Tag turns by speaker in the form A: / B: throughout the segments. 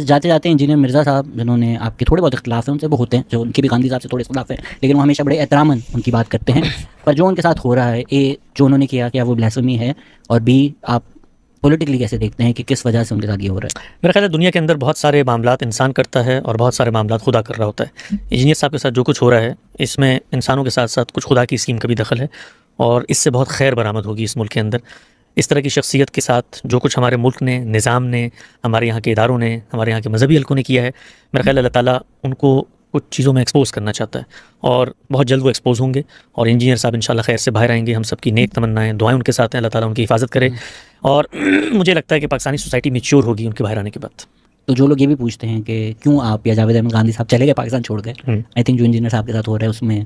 A: جاتے جاتے انجینئر مرزا صاحب جنہوں نے آپ کے تھوڑے بہت اختلاف ہیں ان سے وہ ہوتے ہیں، جو ان کے بھی گاندھی صاحب سے تھوڑے اختلاف ہیں، لیکن وہ ہمیشہ بڑے احتراماً ان کی بات کرتے ہیں، پر جو ان کے ساتھ ہو رہا ہے جو انہوں نے کیا وہ بلیسمی ہے، اور آپ پولیٹیکلی کیسے دیکھتے ہیں کہ کس وجہ سے ان کے ساتھ یہ ہو رہا ہے؟
B: میرا خیال ہے دنیا کے اندر بہت سارے معاملات انسان کرتا ہے اور بہت سارے معاملات خدا کر رہا ہوتا ہے۔ انجینئر صاحب کے ساتھ جو کچھ ہو رہا ہے اس میں انسانوں کے ساتھ ساتھ کچھ خدا کی اسکیم کا بھی دخل ہے، اور اس سے بہت خیر برآمد ہوگی اس ملک کے اندر۔ اس طرح کی شخصیت کے ساتھ جو کچھ ہمارے ملک نے، نظام نے، ہمارے یہاں کے اداروں نے، ہمارے یہاں کے مذہبی حلقوں نے کیا ہے، میرا خیال ہے اللہ تعالیٰ ان کو کچھ چیزوں میں ایکسپوز کرنا چاہتا ہے، اور بہت جلد وہ ایکسپوز ہوں گے، اور انجینئر صاحب انشاءاللہ خیر سے باہر آئیں گے۔ ہم سب کی نیک تمنائیں، دعائیں ان کے ساتھ ہیں، اللہ تعالیٰ ان کی حفاظت کرے، اور مجھے لگتا ہے کہ پاکستانی سوسائٹی میچور ہوگی ان کے باہر آنے کے بعد۔
A: تو جو لوگ یہ بھی پوچھتے ہیں کہ کیوں آپ یا جاوید احمد گاندھی صاحب چلے گئے پاکستان چھوڑ گئے، آئی تھنک جو انجینئر صاحب کے ساتھ ہو رہا ہے اس میں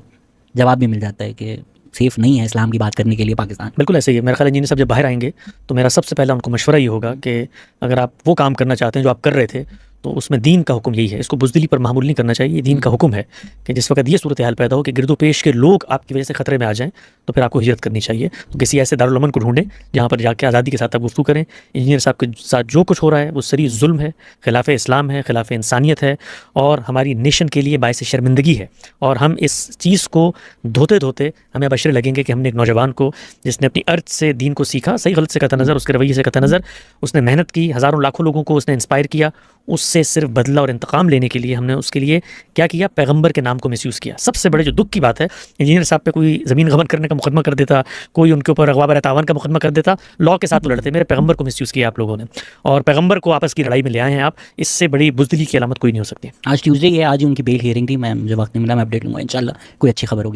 A: جواب بھی مل جاتا ہے کہ سیف نہیں ہے اسلام کی بات کرنے کے لیے پاکستان۔
B: بالکل ایسے ہی ہے، میرا خیال ہے انجینئر صاحب جب باہر آئیں گے تو میرا سب سے پہلا ان کو مشورہ یہ ہوگا کہ اگر آپ وہ کام کرنا چاہتے ہیں جو آپ کر رہے تھے تو اس میں دین کا حکم یہی ہے، اس کو بزدلی پر معمول نہیں کرنا چاہیے، یہ دین کا حکم ہے کہ جس وقت یہ صورتحال پیدا ہو کہ گرد و پیش کے لوگ آپ کی وجہ سے خطرے میں آ جائیں تو پھر آپ کو ہجرت کرنی چاہیے۔ تو کسی ایسے دارالامن کو ڈھونڈیں جہاں پر جا کے آزادی کے ساتھ آپ گفتگو کریں۔ انجینئر صاحب کے ساتھ جو کچھ ہو رہا ہے وہ سری ظلم ہے، خلاف اسلام ہے، خلاف انسانیت ہے، اور ہماری نیشن کے لیے باعث شرمندگی ہے، اور ہم اس چیز کو دھوتے دھوتے ہمیں اب اشرے لگیں گے کہ ہم نے ایک نوجوان کو جس نے اپنی ارتھ سے دین کو سیکھا، صحیح غلط سے قطع نظر، اس کے رویے سے قطع نظر، اس نے محنت کی، ہزاروں لاکھوں لوگوں کو اس نے انسپائر کیا، اس سے صرف بدلہ اور انتقام لینے کے لیے ہم نے اس کے لیے کیا کیا؟ پیغمبر کے نام کو مس یوز کیا۔ سب سے بڑے جو دکھ کی بات ہے، انجینئر صاحب پہ کوئی زمین غبن کرنے کا مقدمہ کر دیتا، کوئی ان کے اوپر اغوا برائے تاوان کا مقدمہ کر دیتا، لا کے ساتھ وہ لڑتے، میرے پیغمبر کو مس یوز کیا آپ لوگوں نے، اور پیغمبر کو آپس کی لڑائی میں لے آئے ہیں آپ، اس سے بڑی بزدلی کی علامت کوئی نہیں ہو سکتی۔
A: آج ٹیوزڈے ہے، آج ہی ان کی بیل ہیئرنگ تھی، میں مجھے وقت نہیں ملا، میں اپڈیٹ لوں گا انشاءاللہ کوئی اچھی خبر ہوگی۔